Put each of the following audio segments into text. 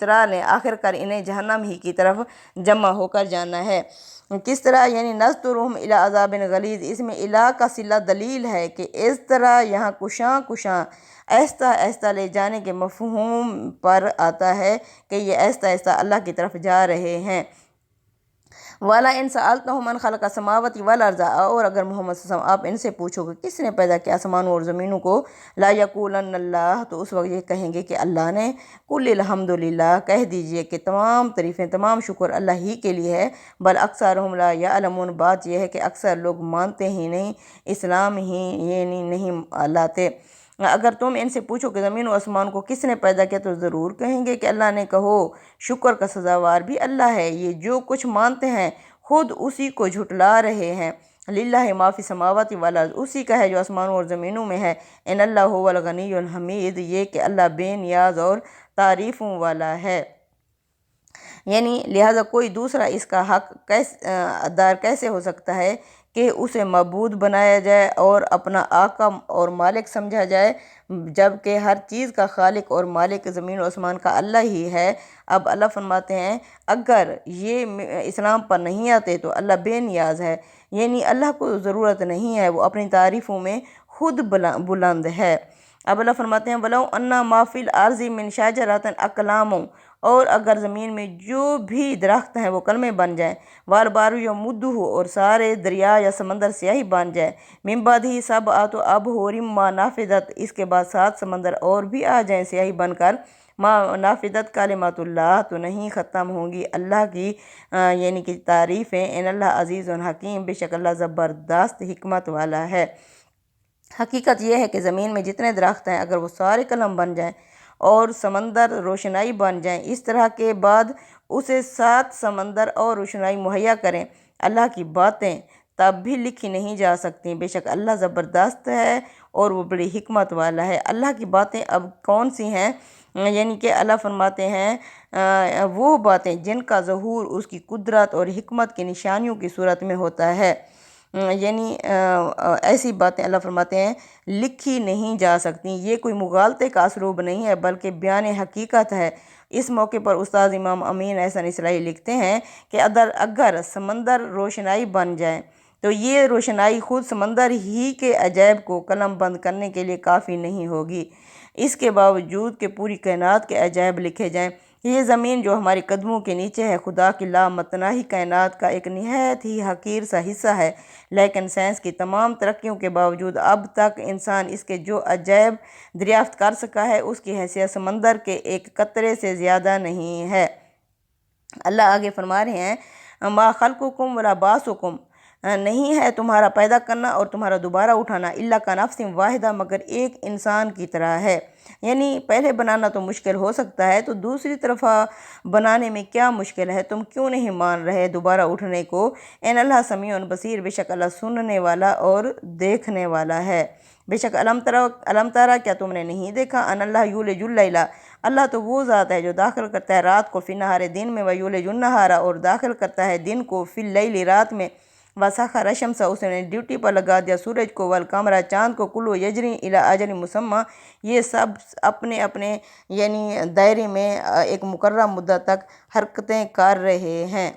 اترا لیں، آخر کار انہیں جہنم ہی کی طرف جمع ہو کر جانا ہے۔ کس طرح یعنی نَذْرُهُمْ إِلَىٰ عَذَابٍ غَلِيظٍ، اس میں اِلیٰ کا صلہ دلیل ہے کہ اس طرح یہاں کشاں کشاں آہستہ آہستہ لے جانے کے مفہوم پر آتا ہے کہ یہ آہستہ آہستہ اللہ کی طرف جا رہے ہیں۔ وَلَا إِن سَأَلْتَهُم مَّنْ خَلَقَ السَّمَاوَاتِ وَالْأَرْضَ، اور اگر محمد صلی اللہ علیہ وسلم آپ ان سے پوچھو کہ کس نے پیدا کیا آسمانوں اور زمینوں کو، لا یقولن اللہ، تو اس وقت یہ کہیں گے کہ اللہ نے۔ قُلِ الْحَمْدُ لِلَّہ، کہہ دیجئے کہ تمام تعریفیں تمام شکر اللہ ہی کے لیے ہے، بل اکثرہم لا یعلمون، بات یہ ہے کہ اکثر لوگ مانتے ہی نہیں، اسلام ہی یعنی نہیں لاتے۔ اگر تم ان سے پوچھو کہ زمین و آسمان کو کس نے پیدا کیا تو ضرور کہیں گے کہ اللہ نے۔ کہو شکر کا سزاوار بھی اللہ ہے، یہ جو کچھ مانتے ہیں خود اسی کو جھٹلا رہے ہیں۔ للہ ما فی السماوات والارض، اسی کا ہے جو آسمانوں اور زمینوں میں ہے۔ ان اللہ هو الغنی الحمید، یہ کہ اللہ بے نیاز اور تعریفوں والا ہے، یعنی لہٰذا کوئی دوسرا اس کا حق دار کیسے ہو سکتا ہے کہ اسے معبود بنایا جائے اور اپنا آقا اور مالک سمجھا جائے، جبکہ ہر چیز کا خالق اور مالک زمین و آسمان کا اللہ ہی ہے۔ اب اللہ فرماتے ہیں اگر یہ اسلام پر نہیں آتے تو اللہ بے نیاز ہے، یعنی اللہ کو ضرورت نہیں ہے، وہ اپنی تعریفوں میں خود بلند ہے۔ اب اللہ فرماتے ہیں وَلَوْ أَنَّ مَا فِي الْأَرْضِ مِنْ شَجَرَةٍ أَقْلَامٌ، اور اگر زمین میں جو بھی درخت ہیں وہ کلمے بن جائیں، وَالْبَحْرُ يَمُدُّهُ، اور سارے دریا یا سمندر سیاہی بن جائے، مِن بَعْدِهِ سَبْعَةُ أَبْحُرٍ مَا نَفِدَتْ، اس کے بعد 7 سمندر اور بھی آ جائیں سیاہی بن کر، ما نافدت کلمات اللہ، تو نہیں ختم ہوں گی اللہ کی یعنی کہ تعریفیں۔ ان اللہ عزیز حکیم، بے شک اللہ زبردست حکمت والا ہے۔ حقیقت یہ ہے کہ زمین میں جتنے درخت ہیں اگر وہ سارے قلم بن جائیں اور سمندر روشنائی بن جائیں، اس طرح کے بعد اسے 7 سمندر اور روشنائی مہیا کریں، اللہ کی باتیں تب بھی لکھی نہیں جا سکتی۔ بے شک اللہ زبردست ہے اور وہ بڑی حکمت والا ہے۔ اللہ کی باتیں اب کون سی ہیں؟ یعنی کہ اللہ فرماتے ہیں وہ باتیں جن کا ظہور اس کی قدرت اور حکمت کی نشانیوں کی صورت میں ہوتا ہے، یعنی ایسی باتیں اللہ فرماتے ہیں لکھی نہیں جا سکتی۔ یہ کوئی مغالطے کا اسلوب نہیں ہے بلکہ بیان حقیقت ہے۔ اس موقع پر استاد امام امین احسن اصلاحی لکھتے ہیں کہ اگر سمندر روشنائی بن جائے تو یہ روشنائی خود سمندر ہی کے عجائب کو قلم بند کرنے کے لیے کافی نہیں ہوگی، اس کے باوجود کہ پوری کائنات کے عجائب لکھے جائیں۔ یہ زمین جو ہمارے قدموں کے نیچے ہے خدا کی لامتناہی کائنات کا ایک نہایت ہی حقیر سا حصہ ہے، لیکن سائنس کی تمام ترقیوں کے باوجود اب تک انسان اس کے جو عجائب دریافت کر سکا ہے اس کی حیثیت سمندر کے ایک قطرے سے زیادہ نہیں ہے۔ اللہ آگے فرما رہے ہیں ما خلقکم ولا بعثکم، نہیں ہے تمہارا پیدا کرنا اور تمہارا دوبارہ اٹھانا، الا کنفس واحدہ، مگر ایک انسان کی طرح ہے۔ یعنی پہلے بنانا تو مشکل ہو سکتا ہے تو دوسری طرف بنانے میں کیا مشکل ہے؟ تم کیوں نہیں مان رہے دوبارہ اٹھنے کو؟ ان اللہ سمیع بصیر، بے شک اللہ سننے والا اور دیکھنے والا ہے۔ بے شک علم ترا، کیا تم نے نہیں دیکھا؟ ان اللہ یولج اللیل، اللہ تو وہ ذات ہے جو داخل کرتا ہے رات کو فی النہار دن میں، ویولج النہار، اور داخل کرتا ہے دن کو فی اللیل رات میں، وسخر الشمس، اس نے ڈیوٹی پر لگا دیا سورج کو، والقمر، چاند کو، کل یجری الی اجل مسمى، یہ سب اپنے اپنے یعنی دائرے میں ایک مقررہ مدت تک حرکتیں کر رہے ہیں۔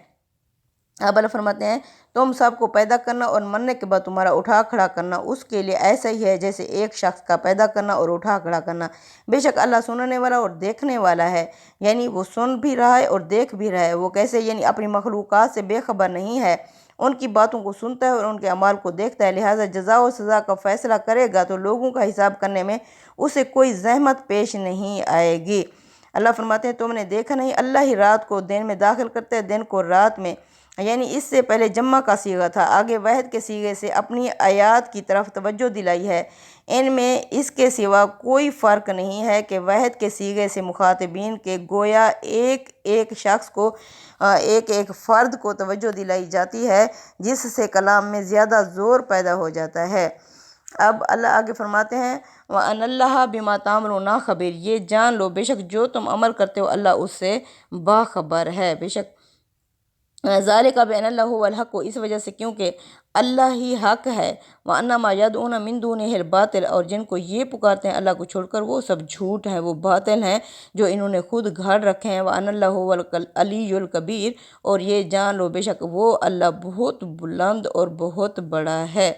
اب اللہ فرماتے ہیں تم سب کو پیدا کرنا اور مرنے کے بعد تمہارا اٹھا کھڑا کرنا اس کے لیے ایسا ہی ہے جیسے ایک شخص کا پیدا کرنا اور اٹھا کھڑا کرنا۔ بے شک اللہ سننے والا اور دیکھنے والا ہے، یعنی وہ سن بھی رہا ہے اور دیکھ بھی رہا ہے۔ وہ کیسے؟ یعنی اپنی مخلوقات سے بے خبر نہیں ہے، ان کی باتوں کو سنتا ہے اور ان کے اعمال کو دیکھتا ہے، لہٰذا جزا و سزا کا فیصلہ کرے گا تو لوگوں کا حساب کرنے میں اسے کوئی زحمت پیش نہیں آئے گی۔ اللہ فرماتے ہیں تم نے دیکھا نہیں اللہ ہی رات کو دن میں داخل کرتا ہے دن کو رات میں، یعنی اس سے پہلے جمع کا صیغہ تھا، آگے واحد کے صیغے سے اپنی آیات کی طرف توجہ دلائی ہے۔ ان میں اس کے سوا کوئی فرق نہیں ہے کہ واحد کے صیغے سے مخاطبین کے گویا ایک ایک شخص کو، ایک ایک فرد کو توجہ دلائی جاتی ہے، جس سے کلام میں زیادہ زور پیدا ہو جاتا ہے۔ اب اللہ آگے فرماتے ہیں وَأَنَّ اللَّهَ بِمَا تَعْمَلُونَ خَبِيرٌ، یہ جان لو بے شک جو تم عمل کرتے ہو اللہ اس سے باخبر ہے۔ بے شک ذالک بأن اللہ هو الحق، اس وجہ سے کیونکہ اللہ ہی حق ہے، وَأَنَّ مَا يَدْعُونَ مِن دُونِهِ الْبَاطِلُ، اور جن کو یہ پکارتے ہیں اللہ کو چھوڑ کر وہ سب جھوٹ ہیں، وہ باطل ہیں جو انہوں نے خود گھڑ رکھے ہیں، وَأَنَّ اللَّهَ هُوَ الْعَلِيُّ الْكَبِيرُ، اور یہ جان لو بے شک وہ اللہ بہت بلند اور بہت بڑا ہے۔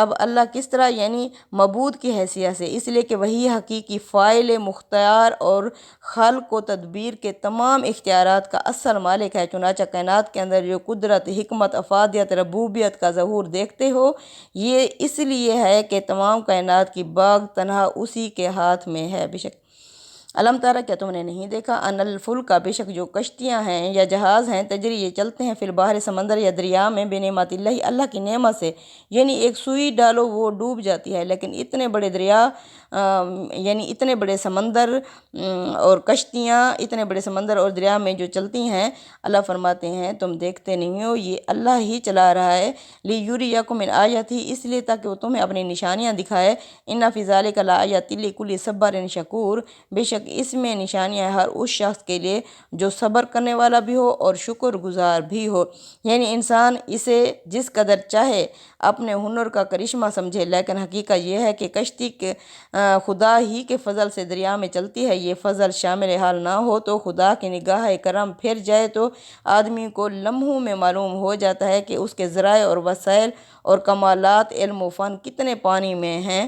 اب اللہ کس طرح یعنی معبود کی حیثیت سے، اس لیے کہ وہی حقیقی فاعل مختار اور خلق و تدبیر کے تمام اختیارات کا اصل مالک ہے، چنانچہ کائنات کے اندر جو قدرت، حکمت، افادیت، ربوبیت کا ظہور دیکھتے ہو، یہ اس لیے ہے کہ تمام کائنات کی باغ تنہا اسی کے ہاتھ میں ہے۔ بے شک علم تارا، کیا تم نے نہیں دیکھا، ان الفلک، بے شک جو کشتیاں ہیں یا جہاز ہیں، تجری یہ چلتے ہیں، فی البحر، سمندر یا دریا میں، بنعمت اللہ، اللہ کی نعمت سے، یعنی ایک سوئی ڈالو وہ ڈوب جاتی ہے، لیکن اتنے بڑے دریا یعنی اتنے بڑے سمندر اور کشتیاں اتنے بڑے سمندر اور دریا میں جو چلتی ہیں، اللہ فرماتے ہیں تم دیکھتے نہیں ہو، یہ اللہ ہی چلا رہا ہے، لیوریکم من آیاتہ، اس لیے تاکہ وہ تمہیں اپنی نشانیاں دکھائے، ان فی ذلک لآیات لکل صبار شکور، بے شک اس میں نشانیاں ہیں ہر اس شخص کے لیے جو صبر کرنے والا بھی ہو اور شکر گزار بھی ہو، یعنی انسان اسے جس قدر چاہے اپنے ہنر کا کرشمہ سمجھے، لیکن حقیقت یہ ہے کہ کشتی کے خدا ہی کے فضل سے دریا میں چلتی ہے، یہ فضل شامل حال نہ ہو تو خدا کی نگاہ کرم پھر جائے تو آدمی کو لمحوں میں معلوم ہو جاتا ہے کہ اس کے ذرائع اور وسائل اور کمالات، علم و فن کتنے پانی میں ہیں۔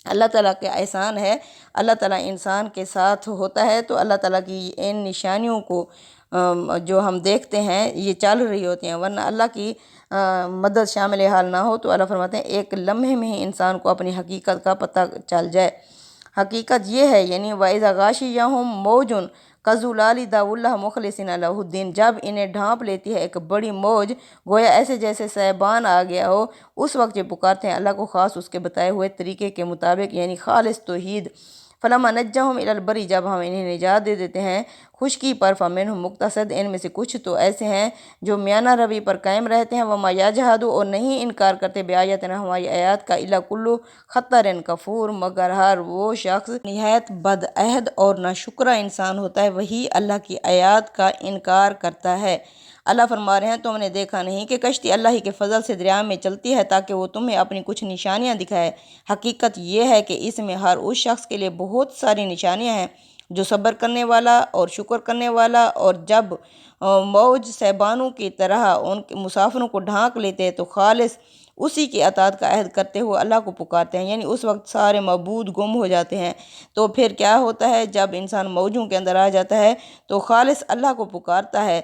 اللہ تعالیٰ کے احسان ہے، اللہ تعالیٰ انسان کے ساتھ ہوتا ہے تو اللہ تعالیٰ کی ان نشانیوں کو جو ہم دیکھتے ہیں یہ چل رہی ہوتی ہیں، ورنہ اللہ کی مدد شامل حال نہ ہو تو اللہ فرماتے ہیں ایک لمحے میں ہی انسان کو اپنی حقیقت کا پتہ چل جائے۔ حقیقت یہ ہے یعنی وَإِذَا غَاشِيَهُمْ مَوْجٌ كَالظُّلَالِ دَعَوُا اللَّهَ مُخْلِصِينَ لَهُ الدِّينَ، جب انہیں ڈھانپ لیتی ہے ایک بڑی موج، گویا ایسے جیسے سیبان آ گیا ہو، اس وقت یہ پکارتے ہیں اللہ کو خاص اس کے بتائے ہوئے طریقے کے مطابق، یعنی خالص توحید۔ فَلَمَّا نَجَّاهُمْ إِلَى الْبَرِّ، جب ہم انہیں نجات دے دیتے ہیں خشکی پر، فَمِنْهُمْ مُقْتَصِدٌ، ان میں سے کچھ تو ایسے ہیں جو میانہ روی پر قائم رہتے ہیں، وَمَا يَجْحَدُ، اور نہیں انکار کرتے، بِآیاتِنَا، ہماری آیات کا، إِلَّا كُلُّ خَطَّارٍ کفور، مگر ہر وہ شخص نہایت بدعہد اور ناشکرا انسان ہوتا ہے وہی اللہ کی آیات کا انکار کرتا ہے۔ اللہ فرما رہے ہیں تم نے دیکھا نہیں کہ کشتی اللہ ہی کے فضل سے دریا میں چلتی ہے تاکہ وہ تمہیں اپنی کچھ نشانیاں دکھائے، حقیقت یہ ہے کہ اس میں ہر اس شخص کے لیے بہت ساری نشانیاں ہیں جو صبر کرنے والا اور شکر کرنے والا، اور جب موج سیبانوں کی طرح ان کے مسافروں کو ڈھانک لیتے ہیں تو خالص اسی کی اطاعت کا عہد کرتے ہوئے اللہ کو پکارتے ہیں، یعنی اس وقت سارے معبود گم ہو جاتے ہیں۔ تو پھر کیا ہوتا ہے جب انسان موجوں کے اندر آ جاتا ہے تو خالص اللہ کو پکارتا ہے،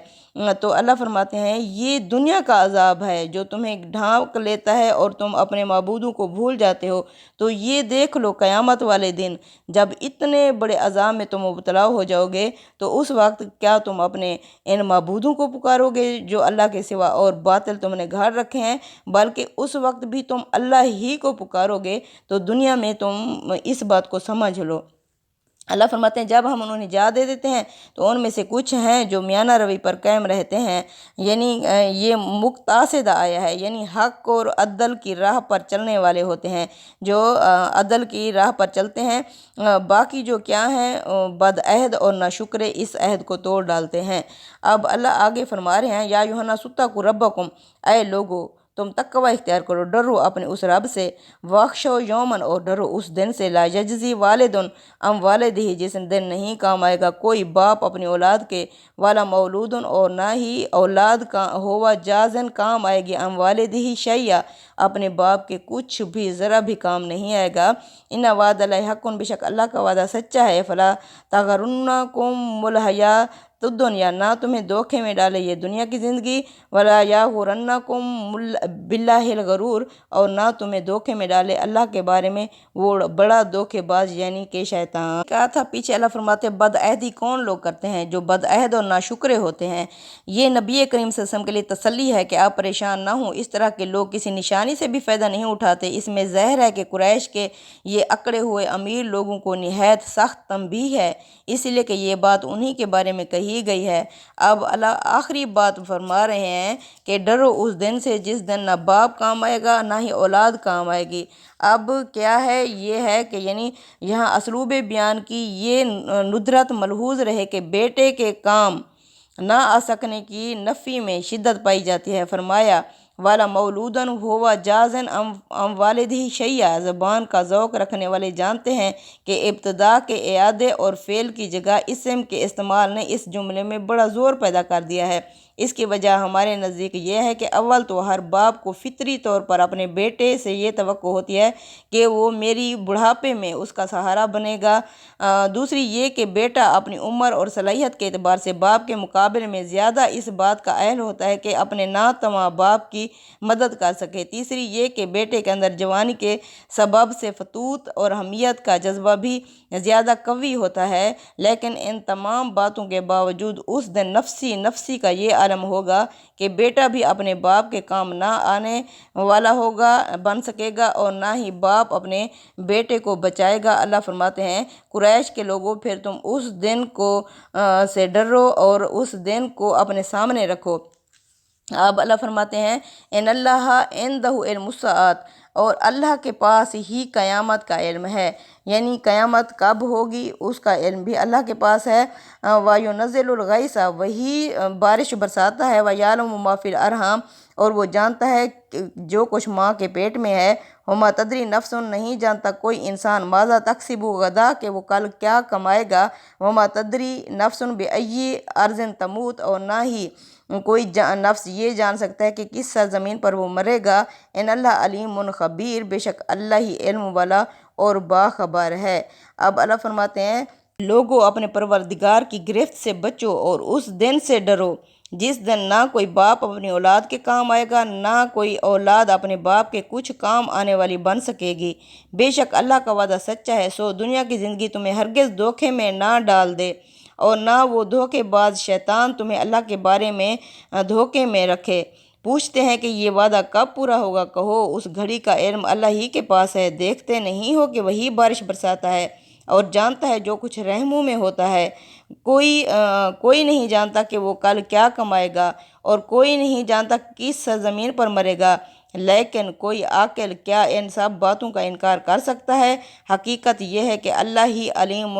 تو اللہ فرماتے ہیں یہ دنیا کا عذاب ہے جو تمہیں ڈھانک لیتا ہے اور تم اپنے معبودوں کو بھول جاتے ہو، تو یہ دیکھ لو قیامت والے دن جب اتنے بڑے عذاب میں تم مبتلا ہو جاؤ گے تو اس وقت کیا تم اپنے ان معبودوں کو پکارو گے جو اللہ کے سوا اور باطل تم نے گھڑ رکھے ہیں، بلکہ اس وقت بھی تم اللہ ہی کو پکارو گے، تو دنیا میں تم اس بات کو سمجھ لو۔ اللہ فرماتے ہیں جب ہم انہیں نجات دے دیتے ہیں تو ان میں سے کچھ ہیں جو میانہ روی پر قائم رہتے ہیں، یعنی یہ مقتصد آیا ہے، یعنی حق اور عدل کی راہ پر چلنے والے ہوتے ہیں، جو عدل کی راہ پر چلتے ہیں، باقی جو کیا ہیں بدعہد اور ناشکرے اس عہد کو توڑ ڈالتے ہیں۔ اب اللہ آگے فرما رہے ہیں یا ایھا الناس اتقوا ربکم، اے لوگو تم تقوی اختیار کرو، ڈرو اپنے اس رب سے، واخشوا یومن، اور ڈرو اس دن سے، لا یجزی والد عن والدہ، جس دن نہیں کام آئے گا کوئی باپ اپنی اولاد کے، والا مولود، اور نہ ہی اولاد کا ہوا جازن کام آئے گی، عن والدہ شیئا، اپنے باپ کے کچھ بھی ذرا بھی کام نہیں آئے گا، ان وعد اللہ حق، بے شک اللہ کا وعدہ سچا ہے، فلا تغرنکم الحیاۃ الدنیا، نہ تمہیں دھوکے میں ڈالے یہ دنیا کی زندگی، ولا یغرنکم باللہ الغرور، اور نہ تمہیں دھوکے میں ڈالے اللہ کے بارے میں وہ بڑا دھوکے باز یعنی کہ شیطان۔ کہا تھا پیچھے اللہ فرماتے ہیں بدعہدی کون لوگ کرتے ہیں جو بدعہد اور ناشکرے ہوتے ہیں، یہ نبی کریم صلی اللہ علیہ وسلم کے لیے تسلی ہے کہ آپ پریشان نہ ہوں، اس طرح کے لوگ کسی نشانی سے بھی فائدہ نہیں اٹھاتے، اس میں ظاہر ہے کہ قریش کے یہ اکڑے ہوئے امیر لوگوں کو نہایت سخت تنبیہ ہے، اس لیے کہ یہ بات انہی کے بارے میں کہی گئی ہے۔ اب اللہ آخری بات فرما رہے ہیں کہ ڈرو اس دن سے جس دن نہ باپ کام آئے گا نہ ہی اولاد کام آئے گی۔ اب کیا ہے یہ ہے کہ یعنی یہاں اسلوب بیان کی یہ ندرت ملحوظ رہے کہ بیٹے کے کام نہ آ سکنے کی نفی میں شدت پائی جاتی ہے۔ فرمایا والا مولودن ہوا جازن ام والد ہی شیعہ، زبان کا ذوق رکھنے والے جانتے ہیں کہ ابتدا کے اعادے اور فعل کی جگہ اسم کے استعمال نے اس جملے میں بڑا زور پیدا کر دیا ہے۔ اس کی وجہ ہمارے نزدیک یہ ہے کہ اول تو ہر باپ کو فطری طور پر اپنے بیٹے سے یہ توقع ہوتی ہے کہ وہ میری بڑھاپے میں اس کا سہارا بنے گا۔ دوسری یہ کہ بیٹا اپنی عمر اور صلاحیت کے اعتبار سے باپ کے مقابلے میں زیادہ اس بات کا اہل ہوتا ہے کہ اپنے ناتواں باپ کی مدد کر سکے۔ تیسری یہ کہ بیٹے کے اندر جوانی کے سبب سے فتوت اور حمیت کا جذبہ بھی زیادہ قوی ہوتا ہے، لیکن ان تمام باتوں کے باوجود اس دن نفسی کا یہ عالم ہوگا کہ بیٹا بھی اپنے باپ کے کام نہ آنے والا بن سکے گا اور نہ ہی باپ اپنے بیٹے کو بچائے گا۔ اللہ فرماتے ہیں قریش کے لوگوں پھر تم اس دن سے ڈرو اور اس دن کو اپنے سامنے رکھو۔ اب اللہ فرماتے ہیں ان اللہ عندہ علم الساعۃ، اور اللہ کے پاس ہی قیامت کا علم ہے، یعنی قیامت کب ہوگی اس کا علم بھی اللہ کے پاس ہے۔ وَيُنَزِّلُ الْغَيْثَ، وہی بارش برساتا ہے۔ وَيَعْلَمُ مَا فِي الْأَرْحَامِ، اور وہ جانتا ہے جو کچھ ماں کے پیٹ میں ہے۔ وَمَا تَدْرِي نَفْسٌ، نہیں جانتا کوئی انسان ماذا تَكْسِبُ غدا، کہ وہ کل کیا کمائے گا۔ وَمَا تَدْرِي نَفْسٌ بِأَيِّ أَرْضٍ تَمُوتُ، اور نہ ہی کوئی نفس یہ جان سکتا ہے کہ کس سرزمین پر وہ مرے گا۔ ان اللہ علیم خبیر، بے شک اللہ ہی علم والا اور باخبر ہے۔ اب اللہ فرماتے ہیں لوگو اپنے پروردگار کی گرفت سے بچو اور اس دن سے ڈرو جس دن نہ کوئی باپ اپنی اولاد کے کام آئے گا، نہ کوئی اولاد اپنے باپ کے کچھ کام آنے والی بن سکے گی۔ بے شک اللہ کا وعدہ سچا ہے، سو دنیا کی زندگی تمہیں ہرگز دھوکے میں نہ ڈال دے اور نہ وہ دھوکے باز شیطان تمہیں اللہ کے بارے میں دھوکے میں رکھے۔ پوچھتے ہیں کہ یہ وعدہ کب پورا ہوگا، کہو اس گھڑی کا علم اللہ ہی کے پاس ہے۔ دیکھتے نہیں ہو کہ وہی بارش برساتا ہے اور جانتا ہے جو کچھ رحموں میں ہوتا ہے۔ کوئی نہیں جانتا کہ وہ کل کیا کمائے گا اور کوئی نہیں جانتا کس سرزمین پر مرے گا، لیکن کوئی عاقل کیا ان سب باتوں کا انکار کر سکتا ہے؟ حقیقت یہ ہے کہ اللہ ہی علیم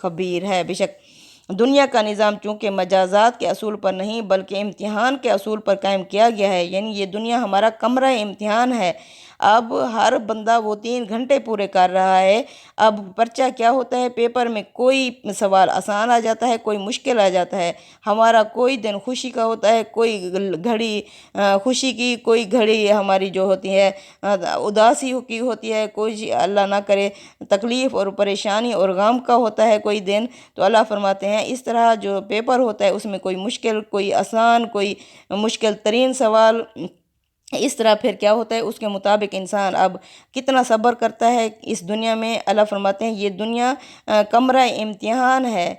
خبیر ہے۔ بے شک دنیا کا نظام چونکہ مجازات کے اصول پر نہیں بلکہ امتحان کے اصول پر قائم کیا گیا ہے، یعنی یہ دنیا ہمارا کمرہ امتحان ہے۔ اب ہر بندہ وہ 3 گھنٹے پورے کر رہا ہے۔ اب پرچہ کیا ہوتا ہے، پیپر میں کوئی سوال آسان آ جاتا ہے، کوئی مشکل آ جاتا ہے۔ ہمارا کوئی دن خوشی کا ہوتا ہے، کوئی گھڑی خوشی کی، کوئی گھڑی ہماری جو ہوتی ہے اداسی کی ہوتی ہے، کوئی اللہ نہ کرے تکلیف اور پریشانی اور غم کا ہوتا ہے کوئی دن۔ تو اللہ فرماتے ہیں اس طرح جو پیپر ہوتا ہے اس میں کوئی مشکل، کوئی آسان، کوئی مشکل ترین سوال، اس طرح پھر کیا ہوتا ہے اس کے مطابق انسان اب کتنا صبر کرتا ہے اس دنیا میں۔ اللہ فرماتے ہیں یہ دنیا کمرہ امتحان ہے۔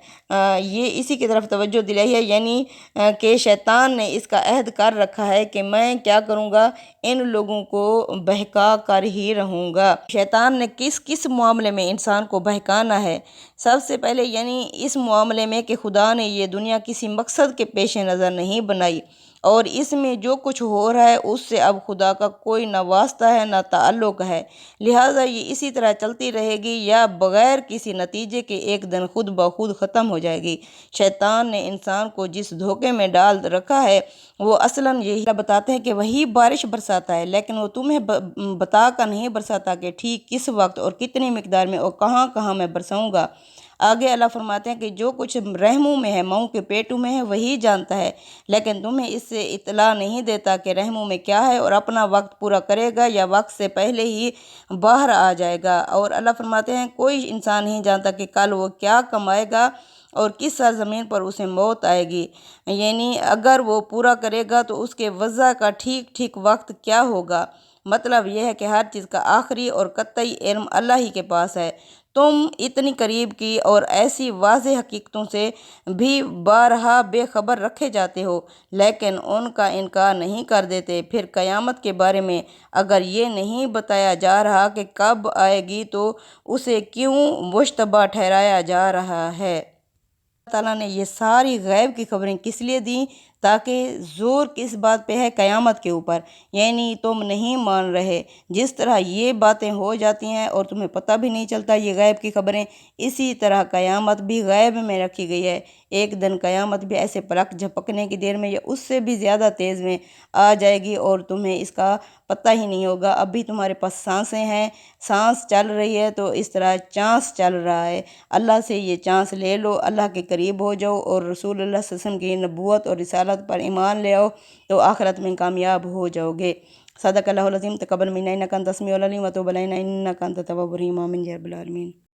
یہ اسی کی طرف توجہ دلائی ہے، یعنی کہ شیطان نے اس کا عہد کر رکھا ہے کہ میں کیا کروں گا، ان لوگوں کو بہکا کر ہی رہوں گا۔ شیطان نے کس معاملے میں انسان کو بہکانا ہے؟ سب سے پہلے یعنی اس معاملے میں کہ خدا نے یہ دنیا کسی مقصد کے پیش نظر نہیں بنائی اور اس میں جو کچھ ہو رہا ہے اس سے اب خدا کا کوئی نہ واسطہ ہے نہ تعلق ہے، لہٰذا یہ اسی طرح چلتی رہے گی یا بغیر کسی نتیجے کے ایک دن خود بخود ختم ہو جائے گی۔ شیطان نے انسان کو جس دھوکے میں ڈال رکھا ہے وہ اصلاً یہی بتاتے ہیں کہ وہی بارش برساتا ہے، لیکن وہ تمہیں بتا کر نہیں برساتا کہ ٹھیک کس وقت اور کتنی مقدار میں اور کہاں کہاں میں برساؤں گا۔ آگے اللہ فرماتے ہیں کہ جو کچھ رحموں میں ہے، ماؤں کے پیٹوں میں ہے، وہی جانتا ہے، لیکن تمہیں اس سے اطلاع نہیں دیتا کہ رحموں میں کیا ہے اور اپنا وقت پورا کرے گا یا وقت سے پہلے ہی باہر آ جائے گا۔ اور اللہ فرماتے ہیں کوئی انسان نہیں جانتا کہ کل وہ کیا کمائے گا اور کس سرزمین پر اسے موت آئے گی، یعنی اگر وہ پورا کرے گا تو اس کے وضع کا ٹھیک وقت کیا ہوگا۔ مطلب یہ ہے کہ ہر چیز کا آخری اور قطعی علم اللہ ہی کے پاس ہے۔ تم اتنی قریب کی اور ایسی واضح حقیقتوں سے بھی بارہا بے خبر رکھے جاتے ہو لیکن ان کا انکار نہیں کر دیتے۔ پھر قیامت کے بارے میں اگر یہ نہیں بتایا جا رہا کہ کب آئے گی تو اسے کیوں مشتبہ ٹھہرایا جا رہا ہے؟ اللہ تعالیٰ نے یہ ساری غیب کی خبریں کس لیے دیں؟ تاکہ زور کس بات پہ ہے؟ قیامت کے اوپر، یعنی تم نہیں مان رہے۔ جس طرح یہ باتیں ہو جاتی ہیں اور تمہیں پتہ بھی نہیں چلتا یہ غیب کی خبریں، اسی طرح قیامت بھی غیب میں رکھی گئی ہے۔ ایک دن قیامت بھی ایسے پلک جھپکنے کی دیر میں یا اس سے بھی زیادہ تیز میں آ جائے گی اور تمہیں اس کا پتہ ہی نہیں ہوگا۔ اب بھی تمہارے پاس سانسیں ہیں، سانس چل رہی ہے تو اس طرح چانس چل رہا ہے، اللہ سے یہ چانس لے لو، اللہ کے قریب ہو جاؤ اور رسول اللہ صلی اللہ علیہ وسلم کی نبوت اور رسالت پر ایمان لے آؤ تو آخرت میں کامیاب ہو جاؤ گے۔ صدق اللہ العظیم۔ تقبل منا انک انت السمیع العلیم وتب علینا انک انت التواب الرحیم۔ آمین یا رب العالمین۔